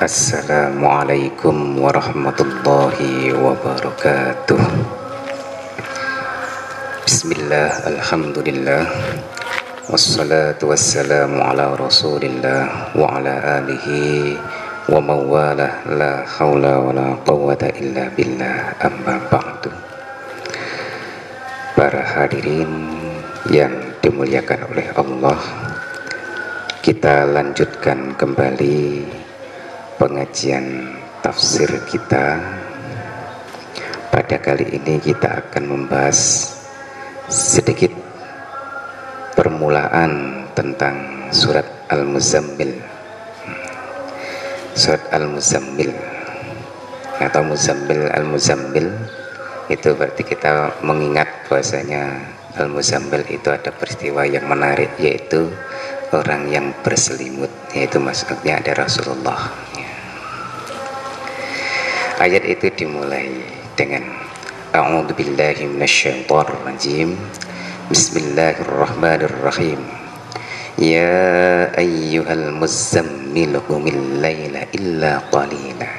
Assalamualaikum warahmatullahi wabarakatuh. Bismillah, alhamdulillah, wassalatu wassalamu ala rasulillah wa ala alihi wa mawalah, la hawla wa la quwwata illa billah, amma ba'du. Para hadirin yang dimuliakan oleh Allah, kita lanjutkan kembali pengajian tafsir kita. Pada kali ini kita akan membahas sedikit permulaan tentang surat Al-Muzammil. Surat Al-Muzammil atau Muzammil, Al-Muzammil itu berarti kita mengingat bahwasanya Al-Muzammil itu ada peristiwa yang menarik, yaitu orang yang berselimut, yaitu maksudnya ada Rasulullah. Ayat itu dimulai dengan A'udzubillahi minasyaitonirrajim. Bismillahirrahmanirrahim. Ya ayyuhal muzammil qumil laila illa qalila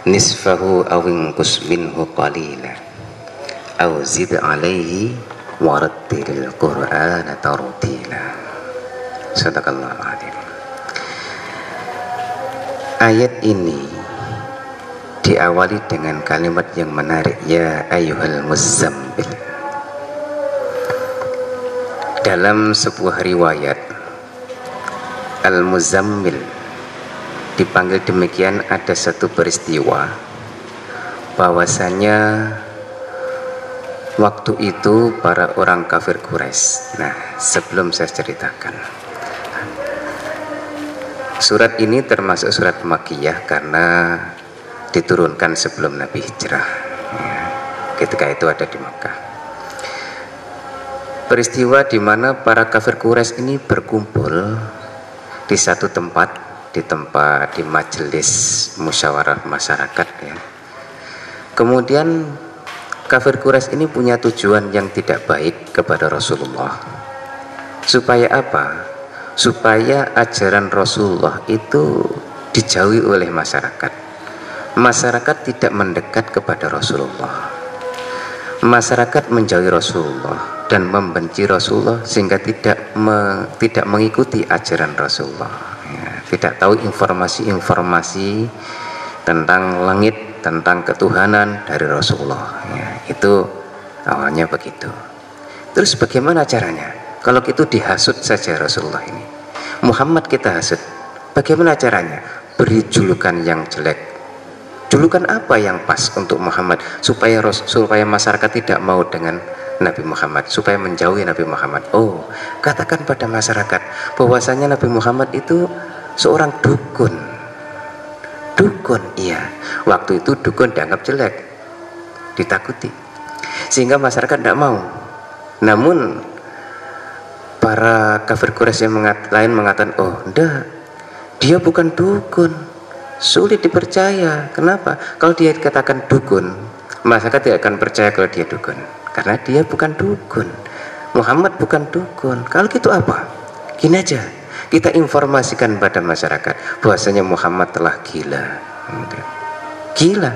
nisfahu aw inqus minhu qalila aw zid alaihi warattilil qur'ana tartila. Sadaqallahul adzim. Ayat ini diawali dengan kalimat yang menarik, ya ayyuhal muzammil. Dalam sebuah riwayat, Al-Muzammil dipanggil demikian ada satu peristiwa bahwasanya waktu itu para orang kafir Quraisy. Nah, sebelum saya ceritakan, surat ini termasuk surat Makkiyah karena diturunkan sebelum Nabi hijrah. Ketika itu ada di Makkah. Peristiwa di mana para kafir Quraisy ini berkumpul di satu tempat, di majelis musyawarah masyarakat, ya. Kemudian kafir Quraisy ini punya tujuan yang tidak baik kepada Rasulullah. Supaya apa? Supaya ajaran Rasulullah itu dijauhi oleh masyarakat. Masyarakat tidak mendekat kepada Rasulullah. Masyarakat menjauhi Rasulullah dan membenci Rasulullah sehingga tidak mengikuti ajaran Rasulullah. Ya, tidak tahu informasi-informasi tentang langit, tentang ketuhanan dari Rasulullah. Ya, itu awalnya begitu. Terus bagaimana caranya? Kalau itu dihasut saja Rasulullah ini, Muhammad kita hasut, bagaimana caranya? Beri julukan yang jelek. Julukan apa yang pas untuk Muhammad supaya masyarakat tidak mau dengan Nabi Muhammad, supaya menjauhi Nabi Muhammad? Oh, katakan pada masyarakat bahwasanya Nabi Muhammad itu seorang dukun. Dukun, iya. Waktu itu dukun dianggap jelek, ditakuti, sehingga masyarakat tidak mau. Namun para kafir Quraisy yang lain mengatakan, oh enggak, dia bukan dukun, sulit dipercaya. Kenapa? Kalau dia katakan dukun, masyarakat tidak akan percaya kalau dia dukun, karena dia bukan dukun. Muhammad bukan dukun. Kalau gitu apa? Gini aja, kita informasikan pada masyarakat bahwasanya Muhammad telah gila. Gila,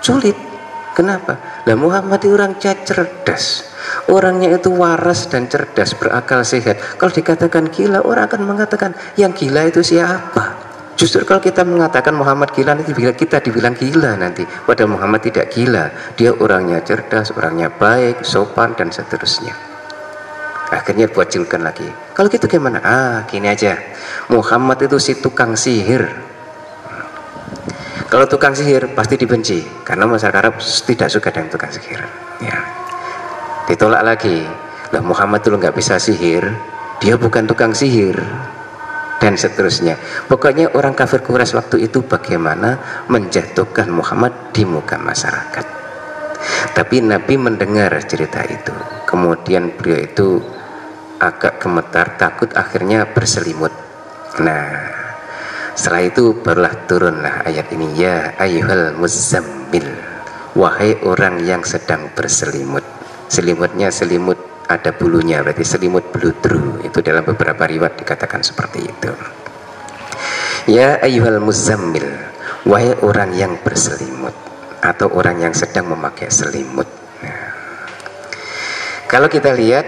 sulit. Kenapa? Lah Muhammad itu orang cerdas, orangnya itu waras dan cerdas, berakal sehat. Kalau dikatakan gila, orang akan mengatakan yang gila itu siapa? Justru kalau kita mengatakan Muhammad gila, nanti kita dibilang gila nanti. Padahal Muhammad tidak gila, dia orangnya cerdas, orangnya baik, sopan dan seterusnya. Akhirnya buat julukan lagi. Kalau gitu gimana? Gini aja, Muhammad itu si tukang sihir. Kalau tukang sihir pasti dibenci, karena masyarakat Arab tidak suka dengan tukang sihir. Ya. Ditolak lagi, lah Muhammad itu nggak bisa sihir, dia bukan tukang sihir. dan seterusnya. Pokoknya orang kafir Quraisy waktu itu bagaimana menjatuhkan Muhammad di muka masyarakat. Tapi Nabi mendengar cerita itu, kemudian beliau itu agak gemetar, takut, akhirnya berselimut. Nah, setelah itu barulah turunlah ayat ini, ya ayyuhal muzammil, wahai orang yang sedang berselimut. Selimutnya selimut ada bulunya, berarti selimut bludru. Itu dalam beberapa riwayat dikatakan seperti itu. Ya ayyuhal muzammil, wahai orang yang berselimut atau orang yang sedang memakai selimut. Nah, kalau kita lihat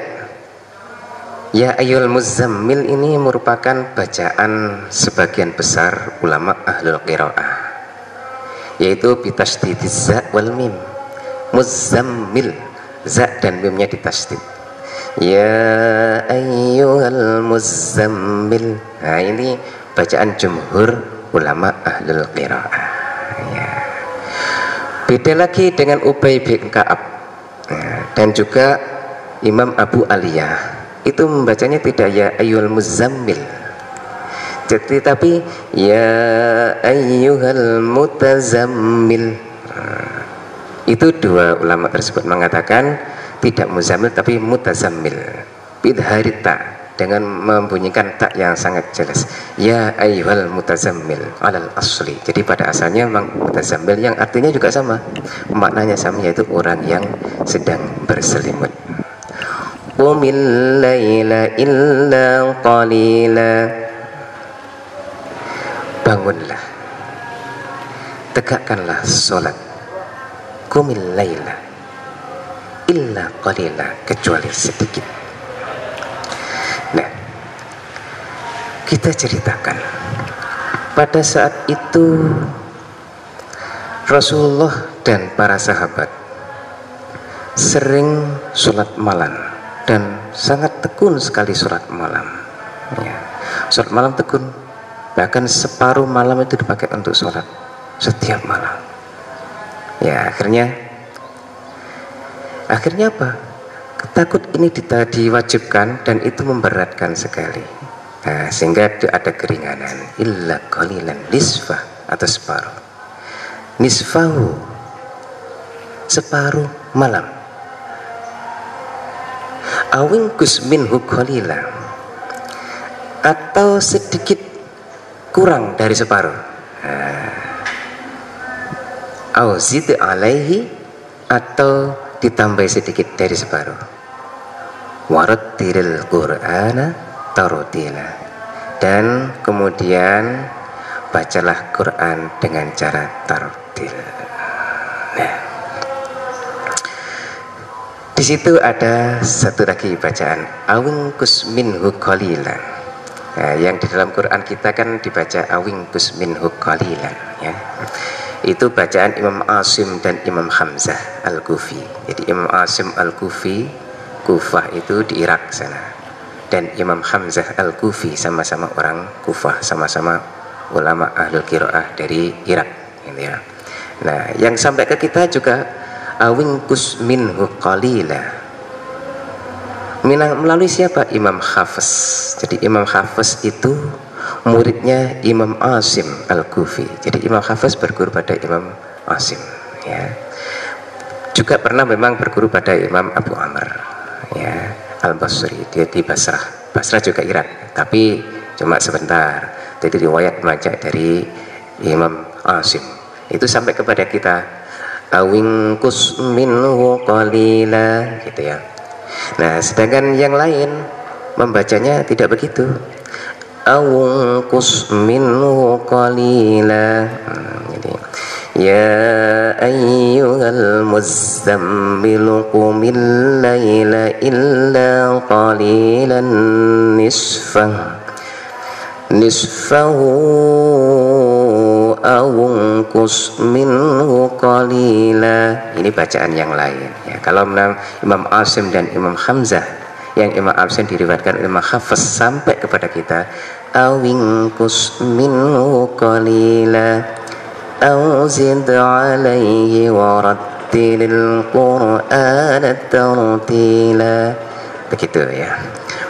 ya ayyuhal muzammil ini merupakan bacaan sebagian besar ulama ahlul qiraah, yaitu bitasdidiz za wal mim. Muzammil, za dan mimnya ditasdid. Ya ayyuhal muzammil. Nah, ini bacaan jumhur ulama ahlul qiraah ya. Beda lagi dengan Ubay bin Ka'ab dan juga Imam Abu Aliyah, itu membacanya tidak ya ayyuhal muzammil, tapi ya ayyuhal mutazammil. Itu dua ulama tersebut mengatakan tidak muzammil tapi mutazammil bidhari ta, dengan membunyikan tak yang sangat jelas, ya ayyuhal mutazammil alal asli. Jadi pada asalnya memang mutazammil yang artinya juga sama, maknanya sama, yaitu orang yang sedang berselimut. Qumil laila illa qalila, bangunlah, tegakkanlah sholat. Qumil laila illa qalila, kecuali sedikit. Nah, kita ceritakan pada saat itu Rasulullah dan para sahabat sering sholat malam dan sangat tekun sekali sholat malam ya. Sholat malam tekun, bahkan separuh malam itu dipakai untuk sholat setiap malam ya. Akhirnya apa? Takut ini diwajibkan dan itu memberatkan sekali. Nah, sehingga ada keringanan, illa qalilan nisfah atau separuh. Nisfahu, separuh malam. Awingkus minhu qalila, atau sedikit kurang dari separuh. Auzid alaihi, atau ditambah sedikit dari separuh. Warattilil Qur'ana tartila, dan kemudian bacalah Quran dengan cara tartil. Nah, di situ ada satu lagi bacaan, awingkus minhu qalilan. Nah, yang di dalam Quran kita kan dibaca awingkus minhu qalilan ya. Itu bacaan Imam Asim dan Imam Hamzah Al-Kufi. Jadi Imam Asim Al-Kufi, Kufah itu di Irak sana, dan Imam Hamzah Al-Kufi sama-sama orang Kufah, sama-sama ulama ahlul qiraah dari Irak gitu ya. Nah, yang sampai ke kita juga awingkus minhu qalila, melalui siapa? Imam Hafiz. Jadi Imam Hafiz itu muridnya Imam Asim Al-Kufi. Jadi Imam Hafiz berguru pada Imam Asim ya. Juga pernah memang berguru pada Imam Abu Amr ya, Al-Basri, dia di Basrah. Basrah juga Irak, tapi cuma sebentar. Jadi riwayat baca dari Imam Asim itu sampai kepada kita, awingkus minhu qalila gitu ya. Nah, sedangkan yang lain membacanya tidak begitu, awingkus minhu qalila. Jadi ya ayyuhal muzammil qumil laila illa qalilan nisfahu awungkus minhu qalila. Ini bacaan yang lain ya. Kalau Imam Asim dan Imam Hamzah, yang Imam Asim diriwayatkan Imam Hafiz sampai kepada kita, awingkus minhu qalila awzid alaihi warattilil Qur'ana tartila. Begitu ya.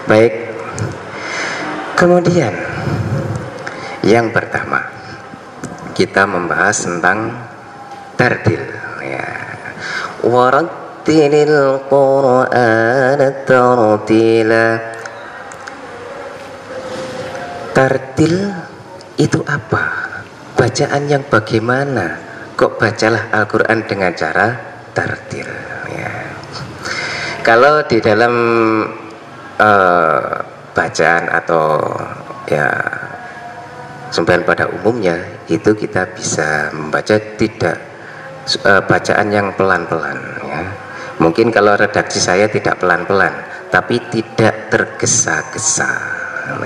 Baik. Kemudian Yang pertama, kita membahas tentang tartil ya. Warattilil Qur'ana tartila. Tartil itu apa? Bacaan yang bagaimana? Kok bacalah Al-Quran dengan cara tartil ya. Kalau di dalam bacaan atau ya sembahyang pada umumnya itu kita bisa membaca tidak bacaan yang pelan-pelan ya. Mungkin kalau redaksi saya tidak pelan-pelan, tapi tidak tergesa-gesa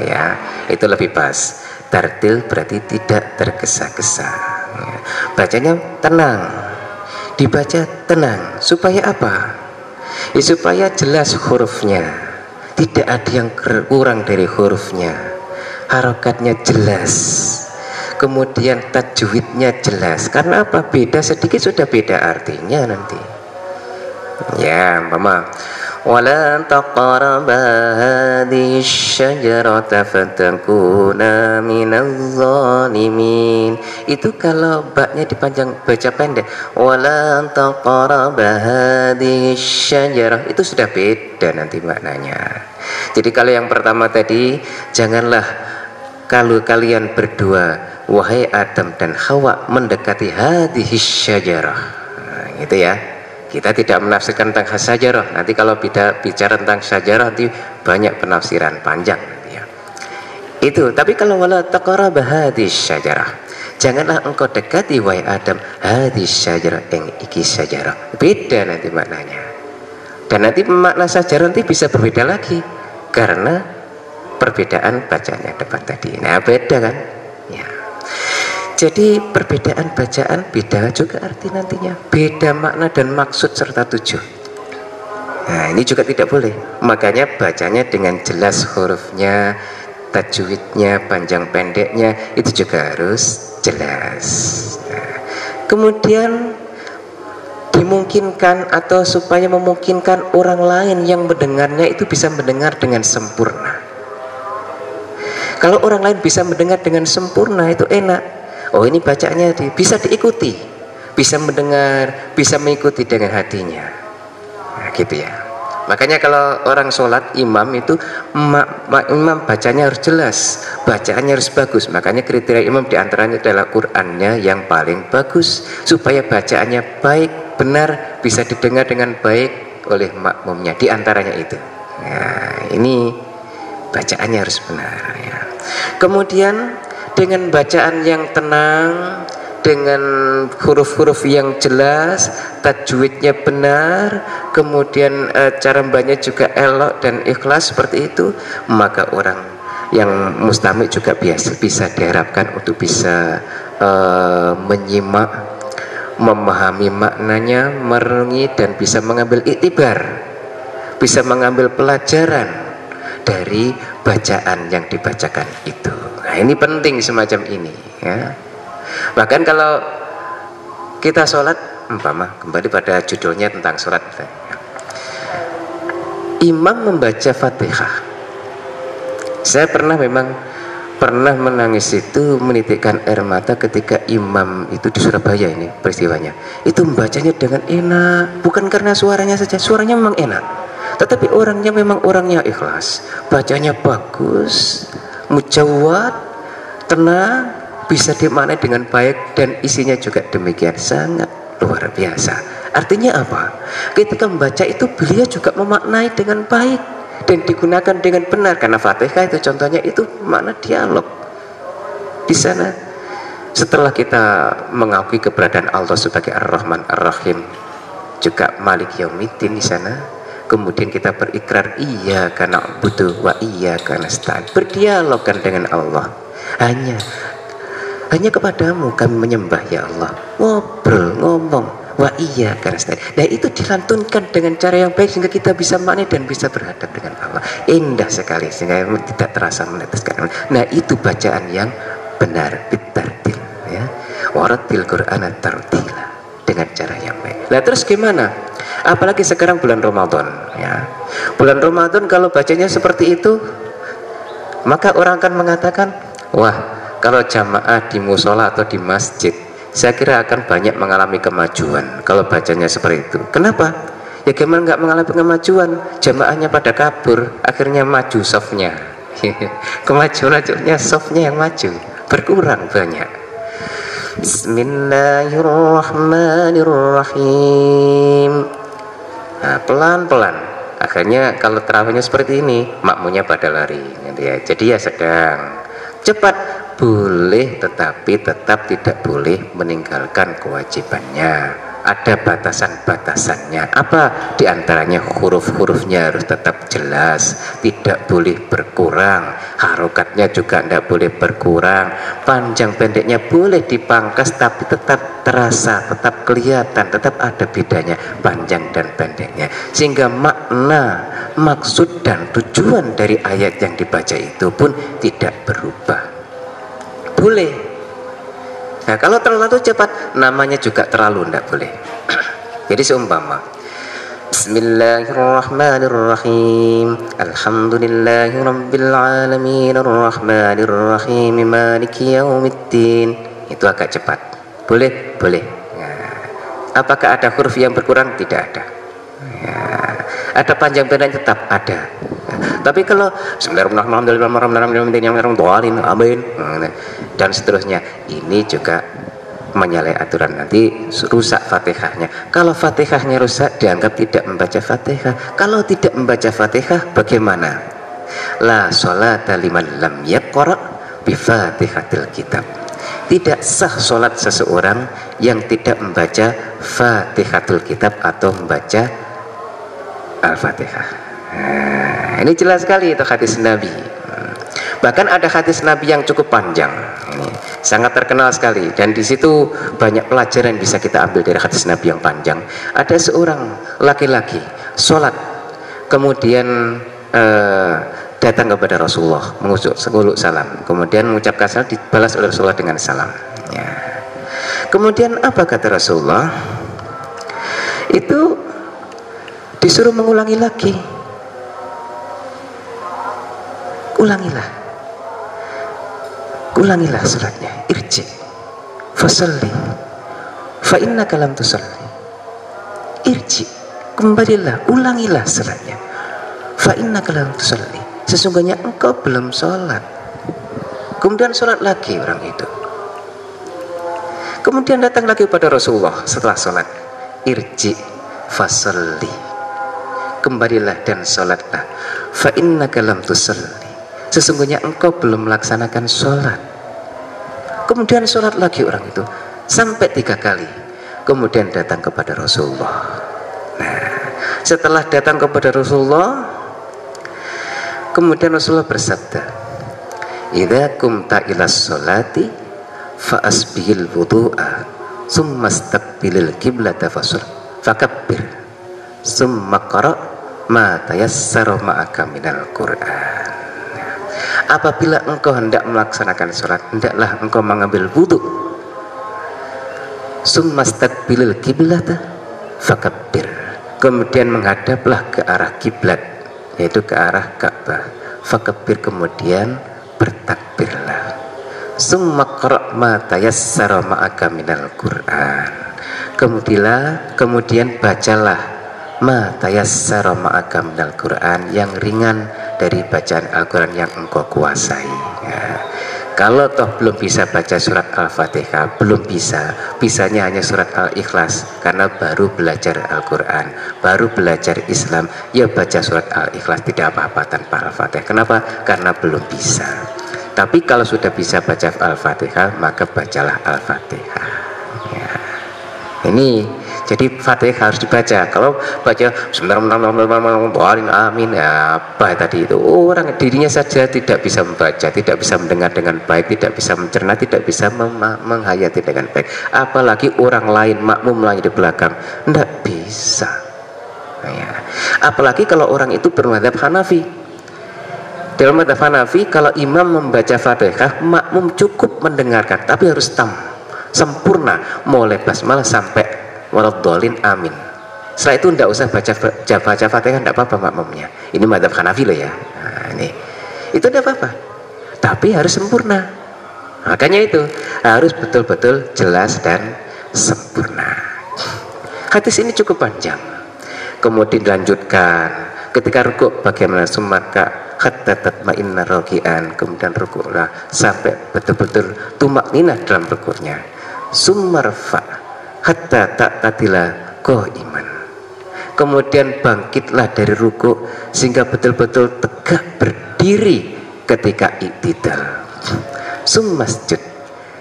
ya. Itu lebih pas. Tartil berarti tidak tergesa-gesa ya. Bacanya tenang, dibaca tenang. Supaya apa? Ya, supaya jelas hurufnya, tidak ada yang kurang dari hurufnya, harokatnya jelas, kemudian tajwidnya jelas. Karena apa? Beda sedikit sudah beda artinya nanti ya. Mama wala taqraba hadhihi syajarata fatakuna minaz zalimin. Itu kalau baknya dipanjang baca pendek, wala taqraba hadhihi syajarah, itu sudah beda nanti maknanya. Jadi kalau yang pertama tadi, janganlah kalau kalian berdua wahai Adam dan Hawa mendekati hadhihi syajarah. Nah, gitu ya. Kita tidak menafsirkan tentang syajarah. Nanti kalau bicara tentang syajarah nanti banyak penafsiran panjang nanti ya. Itu. Tapi kalau wala taqraba hadhihi syajarah, janganlah engkau dekati wahai Adam hadhihi syajarah, yang iki syajarah. Beda nanti maknanya. Dan nanti makna syajarah nanti bisa berbeda lagi karena perbedaan bacaan yang depan tadi. Nah, beda kan? Ya. Jadi perbedaan bacaan beda juga arti nantinya, beda makna dan maksud serta tujuan. Nah, ini juga tidak boleh. Makanya bacanya dengan jelas hurufnya, tajwidnya, panjang pendeknya itu juga harus jelas. Nah, kemudian dimungkinkan atau supaya memungkinkan orang lain yang mendengarnya itu bisa mendengar dengan sempurna. Kalau orang lain bisa mendengar dengan sempurna itu enak. Oh, ini bacaannya bisa diikuti, bisa mendengar, bisa mengikuti dengan hatinya. Nah, gitu ya. Makanya kalau orang sholat imam itu imam bacanya harus jelas, bacaannya harus bagus. Makanya kriteria imam diantaranya adalah Qur'annya yang paling bagus, supaya bacaannya baik, benar, bisa didengar dengan baik oleh makmumnya. Diantaranya itu. Nah, ini bacaannya harus benar ya. Kemudian dengan bacaan yang tenang, dengan huruf-huruf yang jelas, tajwidnya benar, kemudian cara membacanya juga elok dan ikhlas seperti itu, maka orang yang mustami' juga bisa diharapkan untuk bisa menyimak, memahami maknanya, merenungi dan bisa mengambil iktibar, bisa mengambil pelajaran dari bacaan yang dibacakan itu. Nah, ini penting semacam ini ya. Bahkan kalau kita sholat, kembali pada judulnya tentang sholat, imam membaca Fatihah. Saya pernah menangis itu, menitikkan air mata ketika imam itu di Surabaya, ini peristiwanya. Itu membacanya dengan enak, bukan karena suaranya saja, suaranya memang enak, tetapi orangnya memang orangnya ikhlas, bacanya bagus, mujawwad, tenang, bisa dimaknai dengan baik, dan isinya juga demikian sangat luar biasa. Artinya apa? Ketika membaca itu beliau juga memaknai dengan baik dan digunakan dengan benar, karena Fatihah itu contohnya itu makna dialog. Di sana setelah kita mengakui keberadaan Allah sebagai Ar-Rahman Ar-Rahim, juga Malik Yaumiddin di sana, kemudian kita berikrar iyyaka na'budu wa iyyaka nasta'in, berdialogkan dengan Allah. Hanya kepadamu kami menyembah ya Allah, ngobrol, ngomong, wa iyyaka nasta'in. Nah, itu dilantunkan dengan cara yang baik sehingga kita bisa maknai dan bisa berhadap dengan Allah. Indah sekali sehingga tidak terasa meneteskan. Nah, itu bacaan yang benar, bitartil ya. Warattil Qur'ana tartila, dengan cara yang baik. Nah, terus gimana? Apalagi sekarang bulan Ramadan ya. Bulan Ramadan kalau bacanya seperti itu, maka orang akan mengatakan, wah, kalau jamaah di musola atau di masjid, saya kira akan banyak mengalami kemajuan kalau bacanya seperti itu. Kenapa? Ya gimana nggak mengalami kemajuan? Jamaahnya pada kabur, akhirnya maju softnya. Kemajuannya softnya yang maju, berkurang banyak. Bismillahirrahmanirrahim. Nah, pelan-pelan. Akhirnya kalau terawihnya seperti ini, makmunya pada lari. Jadi ya sedang. Cepat boleh, tetapi tetap tidak boleh meninggalkan kewajibannya. Ada batasan-batasannya. Apa? Di antaranya huruf-hurufnya harus tetap jelas, tidak boleh berkurang, harokatnya juga tidak boleh berkurang, panjang pendeknya boleh dipangkas tapi tetap terasa, tetap kelihatan, tetap ada bedanya panjang dan pendeknya, sehingga makna, maksud dan tujuan dari ayat yang dibaca itu pun tidak berubah. Boleh. Nah, kalau terlalu cepat, namanya juga terlalu, tidak boleh. Jadi seumpama Bismillahirrahmanirrahim, Alhamdulillahirrabbilalamin, Ar-Rahmanirrahim, Maliki yaumiddin. Itu agak cepat. Boleh? Boleh. Nah, apakah ada huruf yang berkurang? Tidak ada. Ya. Ada panjang pendek tetap ada. Tapi kalau Bismillahirrahmanirrahim dan seterusnya, ini juga menyalahi aturan, nanti rusak Fatihahnya. Kalau Fatihahnya rusak, dianggap tidak membaca Fatihah. Kalau tidak membaca Fatihah, bagaimana? La sholata liman lam yaqra bi Fatihatil kitab. Tidak sah sholat seseorang yang tidak membaca Fatihatul kitab atau membaca Al-Fatihah. Nah, ini jelas sekali itu hadis Nabi. Bahkan ada hadis Nabi yang cukup panjang, ini sangat terkenal sekali, dan di situ banyak pelajaran bisa kita ambil dari hadis Nabi yang panjang. Ada seorang laki-laki sholat, kemudian datang kepada Rasulullah, mengucap salam, kemudian mengucapkan salam, dibalas oleh Rasulullah dengan salam. Ya. Kemudian apa kata Rasulullah? Itu disuruh mengulangi lagi. Ulangilah salatnya, irji fasalli fa innaka lam tusalli. Irji, kembalilah, ulangilah salatnya, fa innaka lam tusalli, sesungguhnya engkau belum sholat. Kemudian sholat lagi orang itu. Kemudian datang lagi pada Rasulullah setelah sholat, irji fasalli, kembalilah dan sholatlah, fa innaka lam tusalli, sesungguhnya engkau belum melaksanakan sholat. Kemudian sholat lagi orang itu sampai 3 kali. Kemudian datang kepada Rasulullah. Nah, setelah datang kepada Rasulullah, kemudian Rasulullah bersabda, idza kumta ila sholati fa asbihil wudu'a summa istaqbilil qiblata fakabbir summa qra ma tayassara ma'aka minal Qur'an. Apabila engkau hendak melaksanakan sholat, hendaklah engkau mengambil wudhu, summa istaqbilil qiblata fakabbir, kemudian menghadaplah ke arah kiblat, yaitu ke arah Ka'bah, fakabbir, kemudian bertakbirlah, summa qra ma tayassara ma'aka minal Qur'an, kemudian bacalah ma tayassara ma'aka minal Qur'an, yang ringan dari bacaan Al-Quran yang engkau kuasai. Ya. Kalau toh belum bisa baca surat Al-Fatihah, belum bisanya hanya surat Al-Ikhlas, karena baru belajar Al-Quran, baru belajar Islam, ya baca surat Al-Ikhlas, tidak apa-apa tanpa Al-Fatihah. Kenapa? Karena belum bisa. Tapi kalau sudah bisa baca Al-Fatihah, maka bacalah Al-Fatihah. Ya. Ini jadi Fatihah harus dibaca. Kalau baca Bismillahirrahmanirrahim, amin, ya apa tadi itu, orang dirinya saja tidak bisa membaca, tidak bisa mendengar dengan baik, tidak bisa mencerna, tidak bisa menghayati dengan baik, apalagi orang lain, makmum lain di belakang, tidak bisa. Ya. Apalagi kalau orang itu bermadzhab Hanafi. Dalam madzhab Hanafi, kalau imam membaca Fatihah, makmum cukup mendengarkan, tapi harus sempurna, mulai basmalah sampai waladhdallin, amin. Setelah itu tidak usah baca Fatihah, tidak apa-apa makmumnya. Ini madzhab Hanafi loh ya. Nah, ini itu tidak apa-apa, tapi harus sempurna. Makanya itu harus betul-betul jelas dan sempurna. Hadis ini cukup panjang. Kemudian dilanjutkan ketika rukuk bagaimana, sumaka hatta tatma'inna raki'an, kemudian rukuklah sampai betul-betul tumakninah dalam rukuknya. Summarfa hatta ta'tadila qa'iman, kemudian bangkitlah dari rukuk sehingga betul-betul tegak berdiri ketika i'tidal. Summasjud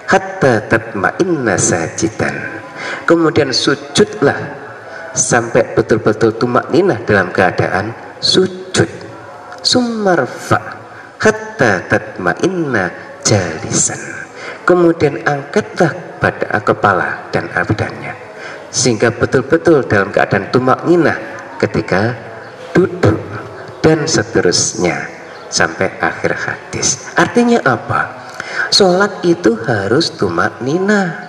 hatta tatma'inna sajidan, kemudian sujudlah sampai betul-betul tumakninah dalam keadaan sujud. Summarfa hatta tatma'inna jalisan, kemudian angkatlah pada kepala dan abdannya sehingga betul-betul dalam keadaan tumakninah ketika duduk, dan seterusnya sampai akhir hadis. Artinya apa? Sholat itu harus tumakninah.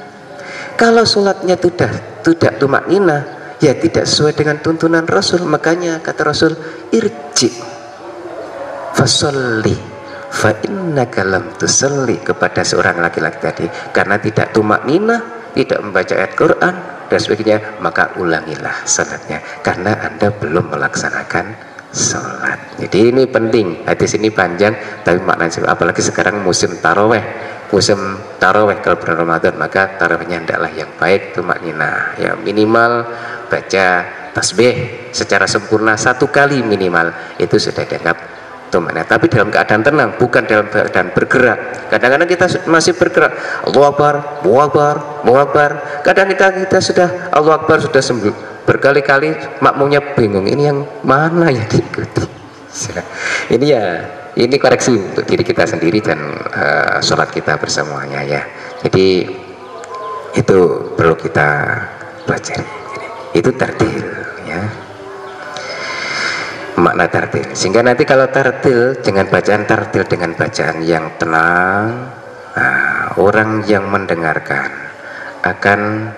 Kalau sholatnya tidak tumakninah, ya tidak sesuai dengan tuntunan Rasul. Makanya kata Rasul, irji fasolli fa innaka lam tusalli, kepada seorang laki-laki tadi, karena tidak tumakninah, tidak membaca ayat Quran dan sebagainya, maka ulangilah sholatnya karena Anda belum melaksanakan sholat. Jadi ini penting, hadis ini panjang tapi maknanya, apalagi sekarang musim taraweh. Musim taraweh kalau bulan Ramadan, maka tarawehnya hendaklah yang baik tumakninah, ya minimal baca tasbih secara sempurna 1 kali minimal, itu sudah dianggap tumakninah. Tapi dalam keadaan tenang, bukan dalam keadaan bergerak. Kadang-kadang kita masih bergerak, Allahu Akbar, Allahu Akbar, Allahu Akbar. Kadang kita sudah Allahu Akbar sudah berkali-kali, makmumnya bingung, ini yang mana yang diikuti. Ini ya, ini koreksi untuk diri kita sendiri dan sholat kita bersamanya ya. Jadi itu perlu kita pelajari. Itu tartil ya, makna tartil. Sehingga nanti kalau tartil dengan bacaan yang tenang, orang yang mendengarkan akan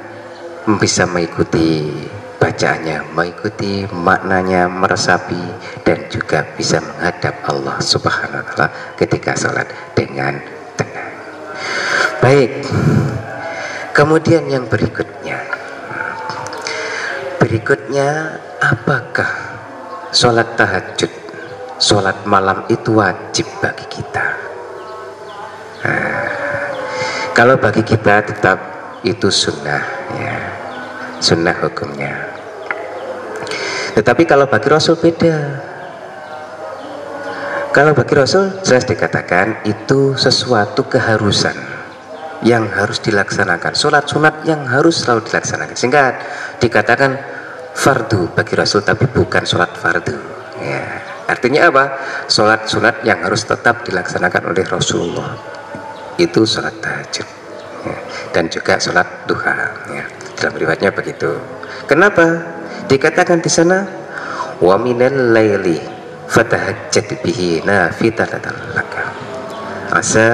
bisa mengikuti bacaannya, mengikuti maknanya, meresapi, dan juga bisa menghadap Allah Subhanahu wa ta'ala ketika sholat dengan tenang. Baik, kemudian yang berikutnya apakah sholat tahajud, sholat malam itu wajib bagi kita? Kalau bagi kita tetap itu sunnah ya, sunnah hukumnya. Tetapi kalau bagi Rasul beda. Kalau bagi Rasul jelas dikatakan itu sesuatu keharusan yang harus dilaksanakan, sholat sunat yang harus selalu dilaksanakan, sehingga dikatakan fardu bagi Rasul, tapi bukan sholat fardu ya. Artinya apa? Sholat sunat yang harus tetap dilaksanakan oleh Rasulullah itu sholat tahajud ya, dan juga sholat duha ya. Dalam riwayatnya begitu. Kenapa? Dikatakan di sana, wa minal laili fatahajjat bihi nafilatan laka asa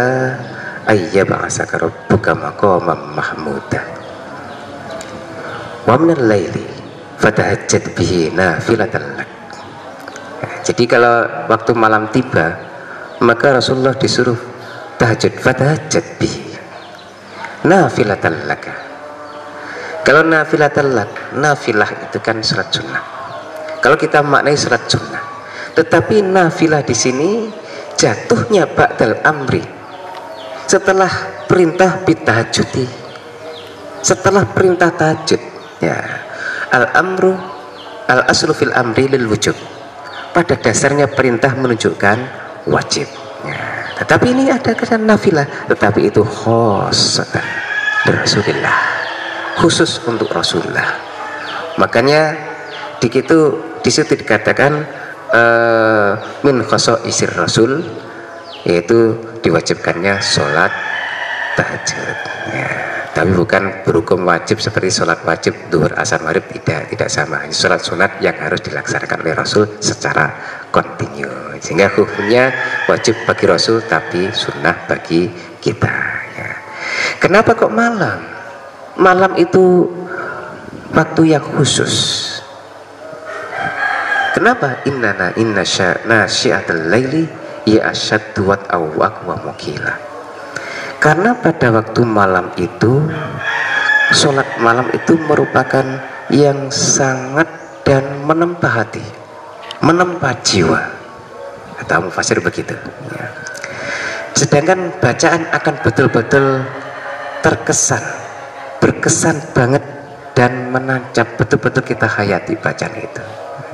ayyab'asaka rabbuka maqaman mahmuda. Wa minal laili fatahajjat bihi nafilatan lak. Jadi kalau waktu malam tiba, maka Rasulullah disuruh tahajud, fatahajjat bihi nafilatan laka. Kalau nafilatan lak, nafilah itu kan salat sunnah. Kalau kita maknai salat sunnah, tetapi nafilah di sini jatuhnya ba'dal amri, setelah perintah bitahajudi, setelah perintah tahajud ya. Al-amru al-aslu fil amri lil wujub, pada dasarnya perintah menunjukkan wajib ya. Tetapi ini ada kesan nafilah, tetapi itu khossatan Rasulullah, khusus untuk Rasulullah. Makanya di situ dikatakan min khosoisir Rasul, yaitu diwajibkannya sholat tahajud ya. Tapi bukan berhukum wajib seperti sholat wajib duhur asar maghrib, tidak sama. Sholat sunat yang harus dilaksanakan oleh Rasul secara kontinu, sehingga hukumnya wajib bagi Rasul tapi sunnah bagi kita ya. Kenapa kok malam? Malam itu waktu yang khusus. Kenapa? Inna syi'atal laili ya asyaddu wa awwaq wa mukila. Karena pada waktu malam itu, sholat malam itu merupakan yang sangat dan menempa hati, menempa jiwa. Kata mufasir begitu ya. Sedangkan bacaan akan betul-betul terkesan, berkesan banget dan menancap, betul-betul kita hayati bacaan itu.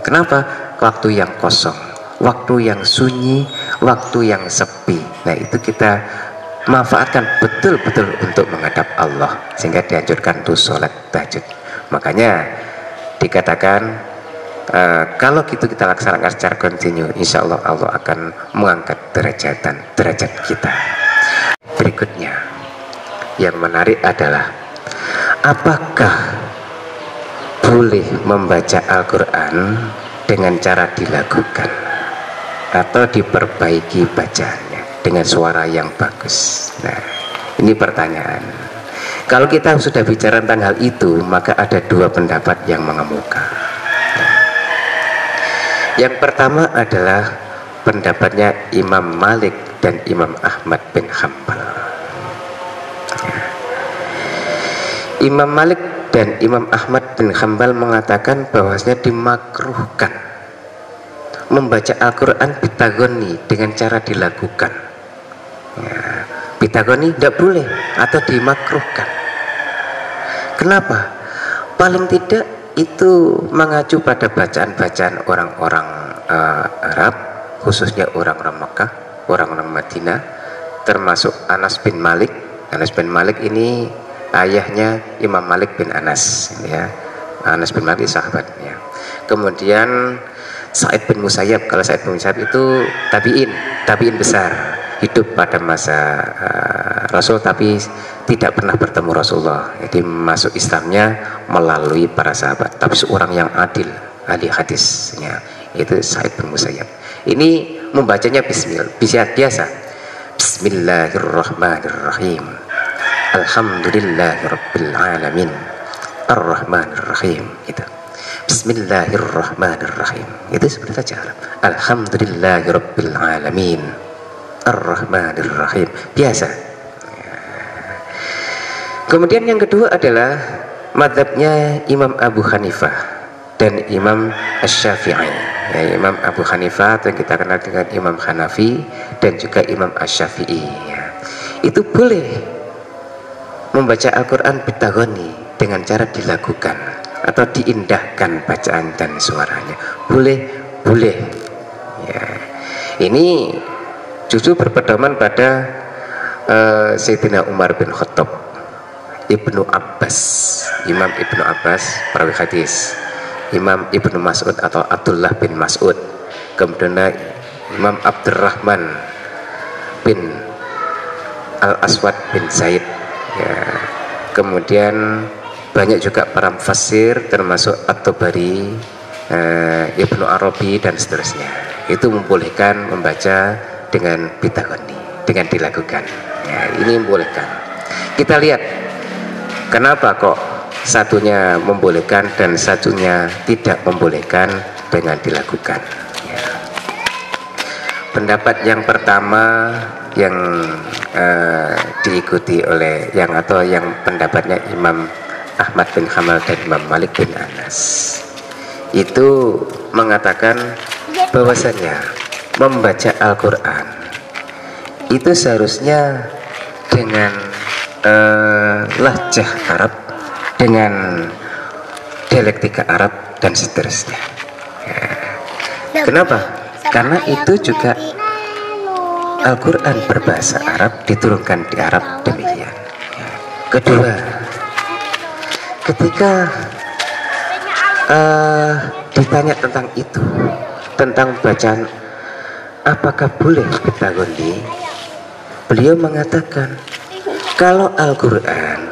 Kenapa? Waktu yang kosong, waktu yang sunyi, waktu yang sepi. Nah itu kita manfaatkan betul-betul untuk menghadap Allah, sehingga dianjurkan untuk sholat tahajud. Makanya dikatakan kalau gitu kita laksanakan secara kontinu, insya Allah Allah akan mengangkat derajat kita. Berikutnya yang menarik adalah, apakah boleh membaca Al-Quran dengan cara dilakukan atau diperbaiki bacaannya dengan suara yang bagus? Nah, ini pertanyaan. Kalau kita sudah bicara tentang hal itu, maka ada dua pendapat yang mengemuka. Yang pertama adalah pendapatnya Imam Malik dan Imam Ahmad bin Hanbal. Imam Malik dan Imam Ahmad bin Hanbal mengatakan bahwasanya dimakruhkan membaca Al-Quran bitagoni dengan cara dilakukan. Ya, bitagoni tidak boleh atau dimakruhkan. Kenapa? Paling tidak itu mengacu pada bacaan-bacaan orang-orang Arab, khususnya orang-orang Makkah, orang-orang Madinah, termasuk Anas bin Malik. Anas bin Malik ini ayahnya Imam Malik bin Anas, ya. Anas bin Malik sahabatnya. Kemudian Sa'id bin Musayyab. Kalau Sa'id bin Musayyab itu tabi'in besar, hidup pada masa Rasul tapi tidak pernah bertemu Rasulullah. Jadi masuk Islamnya melalui para sahabat, tapi seorang yang adil, ahli hadisnya, itu Sa'id bin Musayyab. Ini membacanya biasa. Bismillahirrahmanirrahim. Alhamdulillahirabbil alamin. Ar-Rahmanir-Rahim. Itu. Bismillahirrahmanirrahim. Itu seperti saja. Alhamdulillahirabbil alamin. Ar-Rahmanir-Rahim. Biasa. Kemudian yang kedua adalah mazhabnya Imam Abu Hanifah dan Imam Asy-Syafi'i. Ya, Imam Abu Hanifah atau yang kita kenal dengan Imam Hanafi dan juga Imam Asy-Syafi'i. Ya. Itu boleh membaca Al-Quran bitagoni dengan cara dilakukan atau diindahkan bacaan dan suaranya. Boleh. Ya. Ini justru berpedoman pada Sayyidina Umar bin Khattab, Ibnu Abbas, Imam Ibnu Abbas perawi hadis, Imam Ibnu Mas'ud atau Abdullah bin Mas'ud, kemudian Imam Abdurrahman bin Al-Aswad bin Zaid, ya. Kemudian banyak juga para mufassir termasuk At-Tabari, Ibnu Arabi dan seterusnya. Itu membolehkan membaca dengan bitagoni, dengan dilakukan. Ya, ini membolehkan. Kita lihat kenapa kok satunya membolehkan dan satunya tidak membolehkan dengan dilakukan. Ya. Pendapat yang pertama yang diikuti oleh yang pendapatnya Imam Ahmad bin Hanbal dan Imam Malik bin Anas itu mengatakan bahwasanya membaca Al-Quran itu seharusnya dengan lahjah Arab, dengan dialektika Arab dan seterusnya. Ya. Kenapa? Karena itu juga Al-Quran berbahasa Arab, diturunkan di Arab demikian. Ya. Kedua, ketika ditanya tentang itu, tentang bacaan apakah boleh bitagoni, beliau mengatakan kalau Al-Quran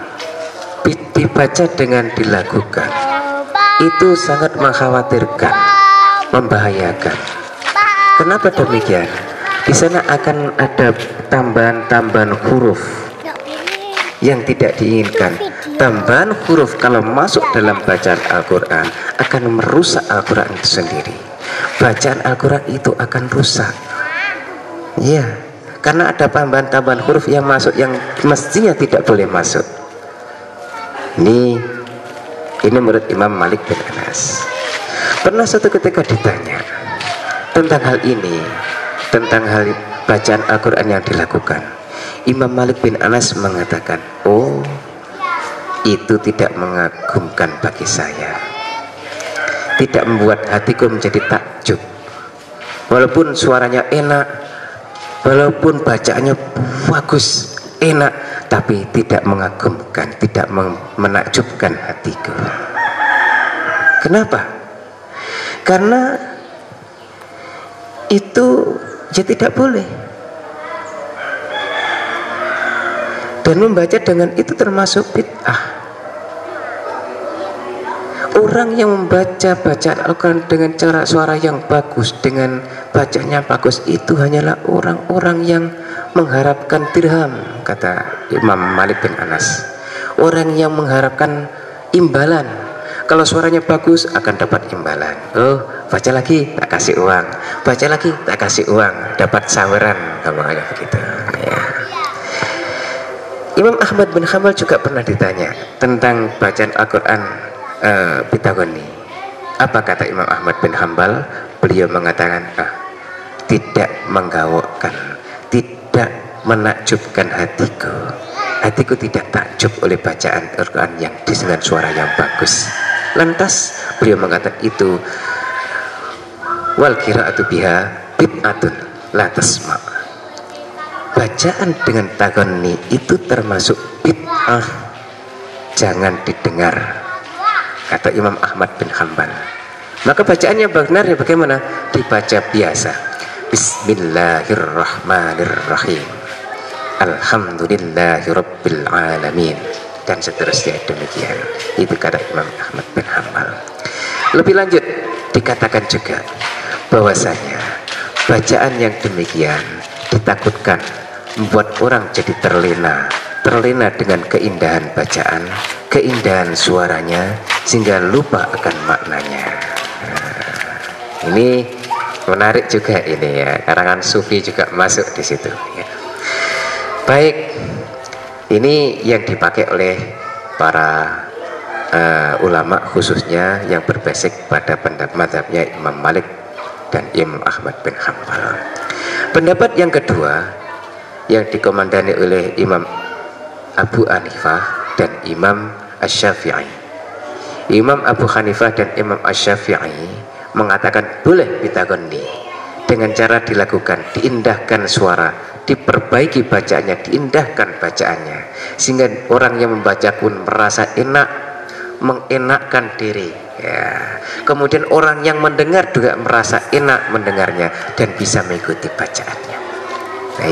dibaca dengan dilakukan itu sangat mengkhawatirkan, membahayakan. Kenapa demikian? Di sana akan ada tambahan-tambahan huruf yang tidak diinginkan. Tambahan huruf kalau masuk dalam bacaan Al-Quran akan merusak Al-Quran itu sendiri. Bacaan Al-Quran itu akan rusak. Ya, karena ada tambahan-tambahan huruf yang masuk yang mestinya tidak boleh masuk. Ini menurut Imam Malik bin Anas. Pernah suatu ketika ditanya tentang hal ini, tentang hal bacaan Al-Quran yang dilakukan. Imam Malik bin Anas mengatakan, oh, itu tidak mengagumkan bagi saya, tidak membuat hatiku menjadi takjub. Walaupun suaranya enak, walaupun bacaannya bagus, enak, tapi tidak mengagumkan, tidak menakjubkan hatiku. Kenapa? Karena itu ya tidak boleh, dan membaca dengan itu termasuk bid'ah. Orang yang membaca bacaan Al-Quran dengan cara suara yang bagus, dengan bacanya bagus, itu hanyalah orang-orang yang mengharapkan dirham, kata Imam Malik bin Anas. Orang yang mengharapkan imbalan. Kalau suaranya bagus akan dapat imbalan. Oh, baca lagi tak kasih uang, baca lagi tak kasih uang, dapat saweran, kayak begitu ya. Imam Ahmad bin Hanbal juga pernah ditanya tentang bacaan Al-Quran Bitagoni. Apa kata Imam Ahmad bin Hanbal? Beliau mengatakan, tidak menggawokkan, tidak menakjubkan hatiku. Hatiku tidak takjub oleh bacaan Al-Quran yang dengan suara yang bagus. Lantas beliau mengatakan itu wal qira'atu biha bid'atun la tasma'. Bacaan dengan tagonni itu termasuk bid'ah, jangan didengar, kata Imam Ahmad bin Hanbal. Maka bacaannya benar ya bagaimana? Dibaca biasa. Bismillahirrahmanirrahim. Alhamdulillahirabbil alamin, dan seterusnya demikian. Itu kata Imam Ahmad bin Hanbal. Lebih lanjut dikatakan juga bahwasanya bacaan yang demikian ditakutkan membuat orang jadi terlena dengan keindahan bacaan, keindahan suaranya, sehingga lupa akan maknanya. Ini menarik juga ini ya, karangan sufi juga masuk di situ ya. Baik, ini yang dipakai oleh para ulama khususnya yang berbasis pada pendapat mazhabnya Imam Malik dan Imam Ahmad bin Hanbal. Pendapat yang kedua yang dikomandani oleh Imam Abu Hanifah dan Imam Asy-Syafi'i. Imam Abu Hanifah dan Imam Asy-Syafi'i mengatakan boleh bitagonni dengan cara dilakukan, diindahkan suara, diperbaiki bacaannya, diindahkan bacaannya, sehingga orang yang membaca pun merasa enak, mengenakkan diri ya. Kemudian orang yang mendengar juga merasa enak mendengarnya dan bisa mengikuti bacaannya. Nah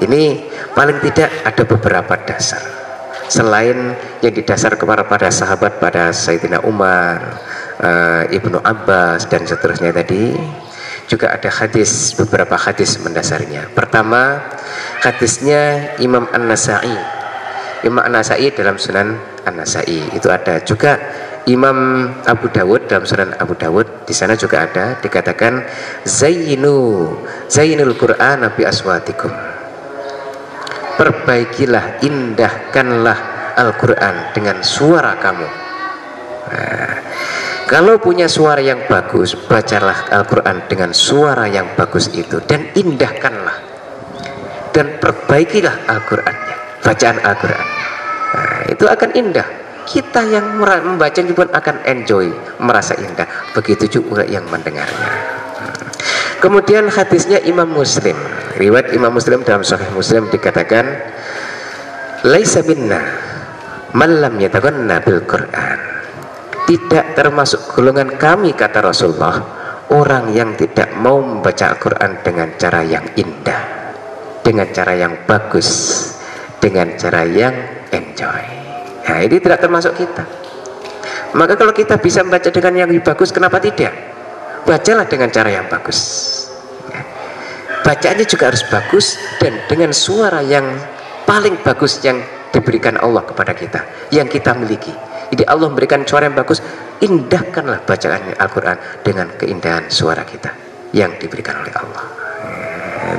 ini paling tidak ada beberapa dasar selain yang didasar kepada para sahabat, pada Sayyidina Umar, Ibnu Abbas dan seterusnya tadi. Juga ada hadis, beberapa hadis mendasarnya. Pertama, hadisnya Imam An-Nasa'i. Imam An-Nasa'i dalam Sunan An-Nasa'i itu ada. Juga Imam Abu Dawud dalam Sunan Abu Dawud, di sana juga ada, dikatakan zainul Qur'ana bi aswatikum. Perbaikilah, indahkanlah Al-Quran dengan suara kamu. Nah, kalau punya suara yang bagus, bacalah Al-Quran dengan suara yang bagus itu, dan indahkanlah dan perbaikilah Al-Qurannya, bacaan Al-Qurannya. Nah, itu akan indah. Kita yang membaca pun akan enjoy, merasa indah. Begitu juga yang mendengarnya. Kemudian hadisnya Imam Muslim, riwayat Imam Muslim dalam Sahih Muslim dikatakan, laisa minna man lam yataghanna bil Quran. Tidak termasuk golongan kami, kata Rasulullah, orang yang tidak mau membaca Al-Quran dengan cara yang indah, dengan cara yang bagus, dengan cara yang enjoy. Nah, ini tidak termasuk kita. Maka kalau kita bisa membaca dengan yang lebih bagus, kenapa tidak? Bacalah dengan cara yang bagus. Bacaannya juga harus bagus dan dengan suara yang paling bagus yang diberikan Allah kepada kita, yang kita miliki. Jadi Allah memberikan suara yang bagus, indahkanlah bacaan Al-Quran dengan keindahan suara kita yang diberikan oleh Allah.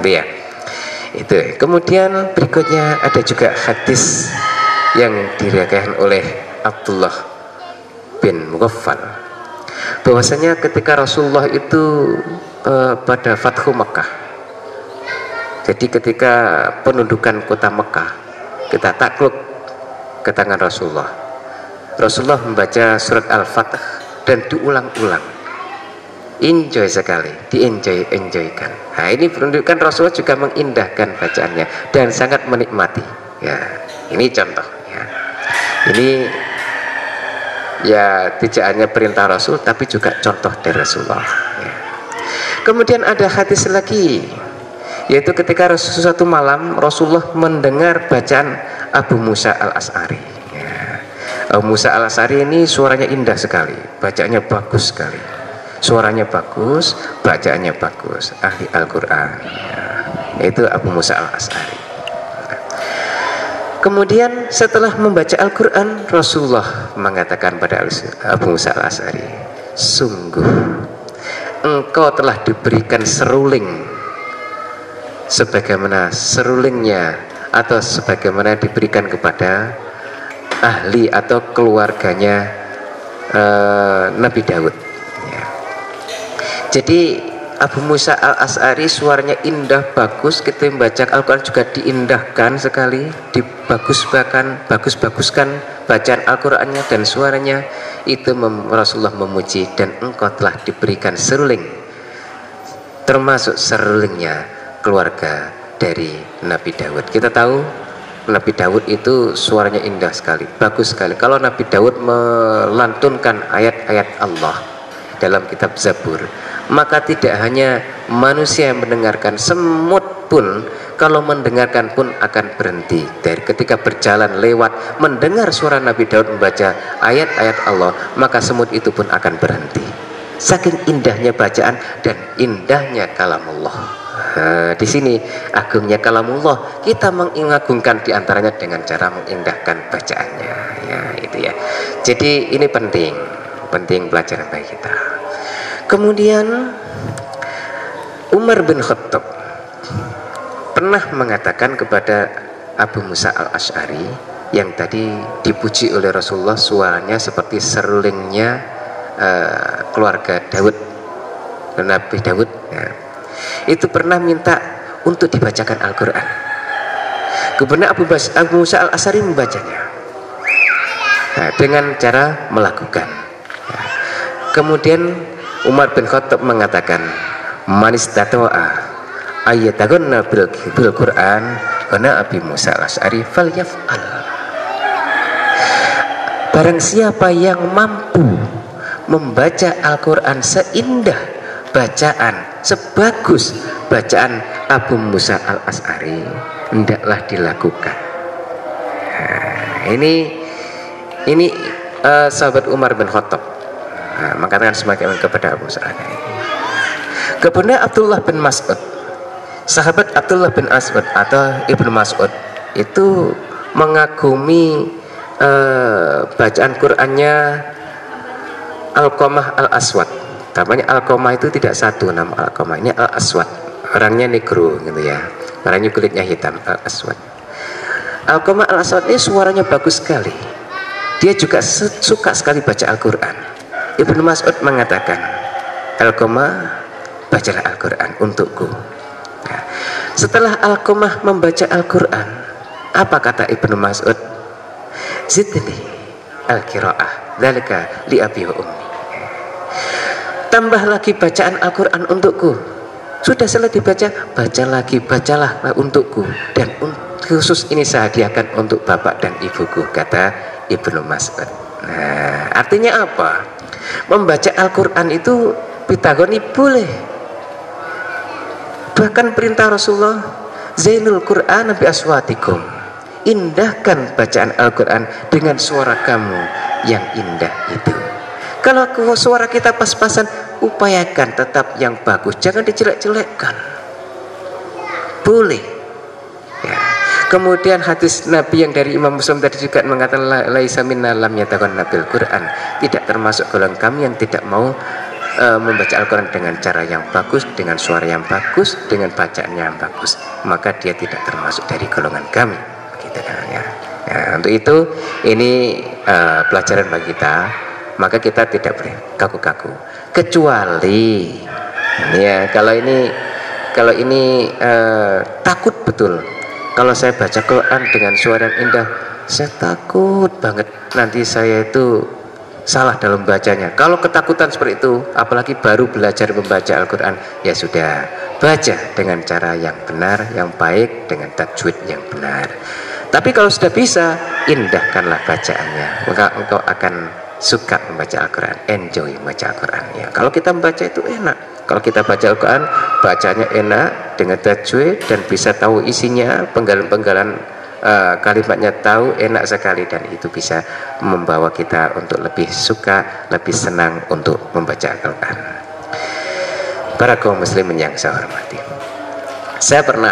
Ya. Itu. Kemudian berikutnya ada juga hadis yang diriwayatkan oleh Abdullah bin Mughaffal bahwasanya ketika Rasulullah itu pada Fathu Mekah, jadi ketika pendudukan kota Mekah kita takluk ke tangan Rasulullah, Rasulullah membaca surat Al-Fatih dan diulang-ulang. Enjoy sekali, enjoykan. Nah, ini menunjukkan Rasulullah juga mengindahkan bacaannya dan sangat menikmati. Ya, ini contoh. Ya. Ini ya tidak hanya perintah Rasul, tapi juga contoh dari Rasulullah. Ya. Kemudian ada hadis lagi, yaitu ketika suatu malam Rasulullah mendengar bacaan Abu Musa al-Asy'ari. Ya. Abu Musa al-Asy'ari ini suaranya indah sekali, bacaannya bagus sekali. Suaranya bagus, bacaannya bagus, ahli Al-Quran, ya, yaitu Abu Musa al-Asy'ari. Kemudian setelah membaca Al-Quran, Rasulullah mengatakan pada Abu Musa al-Asy'ari, sungguh engkau telah diberikan seruling sebagaimana serulingnya atau sebagaimana diberikan kepada ahli atau keluarganya Nabi Daud. Jadi Abu Musa al-Asy'ari suaranya indah, bagus. Kita membaca Al-Quran juga diindahkan sekali, bagus-baguskan bacaan Al-Qurannya dan suaranya itu. Rasulullah memuji, dan engkau telah diberikan seruling termasuk serulingnya keluarga dari Nabi Daud. Kita tahu Nabi Daud itu suaranya indah sekali, bagus sekali. Kalau Nabi Daud melantunkan ayat-ayat Allah dalam kitab Zabur, maka tidak hanya manusia yang mendengarkan, semut pun kalau mendengarkan pun akan berhenti. Dari ketika berjalan lewat mendengar suara Nabi Daud membaca ayat-ayat Allah, maka semut itu pun akan berhenti. Saking indahnya bacaan dan indahnya kalamullah. Di sini agungnya kalamullah, kita mengagungkan diantaranya dengan cara mengindahkan bacaannya. Ya, itu ya. Jadi ini penting pelajaran bagi kita. Kemudian Umar bin Khattab pernah mengatakan kepada Abu Musa al-Asy'ari yang tadi dipuji oleh Rasulullah, suaranya seperti serulingnya keluarga Daud, Nabi Daud, ya. Itu pernah minta untuk dibacakan Al-Quran. Kemudian Abu Musa al-Asy'ari membacanya, nah, dengan cara melakukan. Kemudian Umar bin Khattab mengatakan, man istata'a ayyataghunna bil Qur'an ana Abi Musa al-Asy'ari falyaf'al. Barang siapa yang mampu membaca Al-Quran seindah bacaan, sebagus bacaan Abu Musa al-Asy'ari, hendaklah dilakukan. Nah, ini sahabat Umar bin Khattab mengatakan semakin kepada Abu Musa al-Asy'ari. Kemudian Abdullah bin Mas'ud, sahabat Abdullah bin Mas'ud atau Ibnu Mas'ud itu mengagumi bacaan Qur'annya Alqamah al-Aswad. Namanya Alqamah itu tidak satu nama Alqamah, ini al-Aswad, orangnya negro gitu ya, orangnya kulitnya hitam, al-Aswad. Alqamah al-Aswad ini suaranya bagus sekali, dia juga suka sekali baca Al-Quran. Ibnu Mas'ud mengatakan, Alqamah, bacalah Al-Quran untukku. Nah, setelah Alqamah membaca Al-Quran, apa kata Ibnu Mas'ud? Zidni al-qira'ah dzalika li abi wa ummi. Tambah lagi bacaan Al-Quran untukku. Sudah selesai dibaca, baca lagi, bacalah untukku, dan khusus ini saya hadiahkan untuk bapak dan ibuku, kata Ibnu Mas'ud. Nah, artinya apa? Membaca Al-Quran itu pitagoni boleh. Bahkan perintah Rasulullah, zainul Qur'an bi aswatikum, indahkan bacaan Al-Quran dengan suara kamu yang indah itu. Kalau suara kita pas-pasan, upayakan tetap yang bagus, jangan dijelek-jelekkan. Boleh ya. Kemudian hadis Nabi yang dari Imam Muslim tadi juga mengatakan, laisa minna lam yataghanna bil Quran, tidak termasuk golongan kami yang tidak mau membaca Al-Quran dengan cara yang bagus, dengan suara yang bagus, dengan bacaannya yang bagus, maka dia tidak termasuk dari golongan kami, begitu kan ya. Nah, untuk itu ini pelajaran bagi kita, maka kita tidak boleh kaku-kaku, kecuali ya kalau ini takut betul. Kalau saya baca Quran dengan suara yang indah, saya takut banget nanti saya itu salah dalam bacanya. Kalau ketakutan seperti itu, apalagi baru belajar membaca Al-Quran, ya sudah, baca dengan cara yang benar, yang baik, dengan tajwid yang benar. Tapi kalau sudah bisa, indahkanlah bacaannya, maka engkau akan suka membaca Al-Quran, enjoy membaca Al-Quran ya. Kalau kita membaca itu enak, kalau kita baca Al-Quran, bacanya enak dengan tajwid dan bisa tahu isinya, penggalan-penggalan kalimatnya tahu, enak sekali, dan itu bisa membawa kita untuk lebih suka, lebih senang untuk membaca Al-Quran. Para kaum muslimin yang saya hormati, saya pernah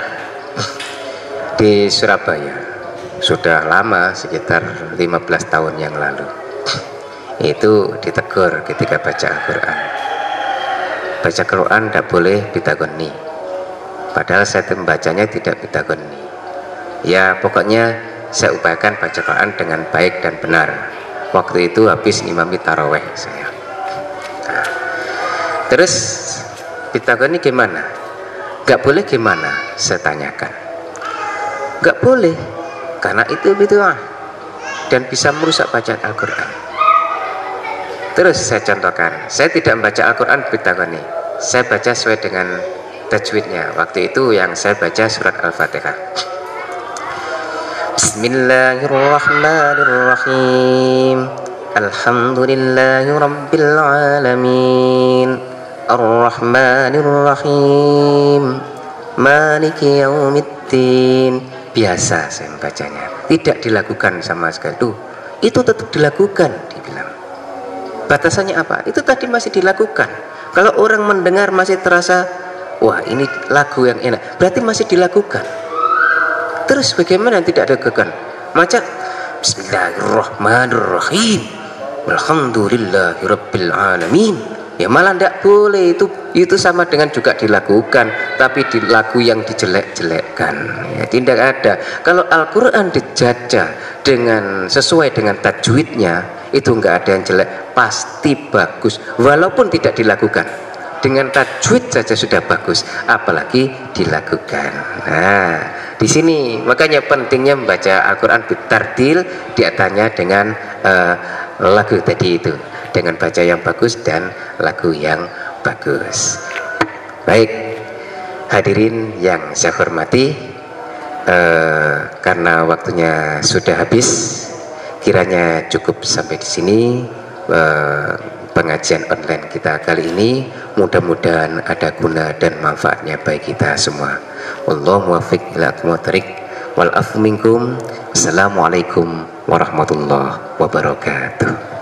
di Surabaya, sudah lama, sekitar 15 tahun yang lalu, itu ditegur ketika baca Al-Quran. Baca Quran tidak boleh bitagoni, padahal saya membacanya tidak bitagoni. Ya pokoknya saya upayakan baca Quran dengan baik dan benar. Waktu itu habis ngimami taraweh saya. Nah, terus bitagoni gimana? Gak boleh gimana? Saya tanyakan. Gak boleh, karena itu bid'ah dan bisa merusak bacaan Al-Quran. Terus saya contohkan, saya tidak membaca Al-Quran bitagoni, saya baca sesuai dengan tajwidnya. Waktu itu yang saya baca surat Al-Fatihah. Bismillahirrahmanirrahim. Alhamdulillahi rabbil alamin. Ar-Rahmanirrahim. Maliki yaumiddin. Biasa saya membacanya, tidak dilakukan sama sekali. Tuh, itu tetap dilakukan, dibilang. Batasannya apa? Itu tadi masih dilakukan. Kalau orang mendengar masih terasa, wah ini lagu yang enak, berarti masih dilakukan. Terus bagaimana tidak dilakukan? Macam Bismillahirrahmanirrahim. Alhamdulillahirabbil alamin. Ya malah tidak boleh, itu sama dengan juga dilakukan, tapi di lagu yang dijelek-jelekkan. Ya, tidak ada. Kalau Al-Quran dijaja dengan sesuai dengan tajwidnya, itu enggak ada yang jelek, pasti bagus. Walaupun tidak dilakukan, dengan tajwid saja sudah bagus, apalagi dilakukan. Nah, di sini makanya pentingnya membaca Al-Quran bitardil, diatanya dengan lagu tadi itu, dengan baca yang bagus dan lagu yang bagus. Baik, hadirin yang saya hormati, karena waktunya sudah habis, kiranya cukup sampai di sini pengajian online kita kali ini. Mudah-mudahan ada guna dan manfaatnya bagi kita semua. Wallahu muwaffiq ila aqwamit thoriq wal afu minkum. Assalamualaikum warahmatullahi wabarakatuh.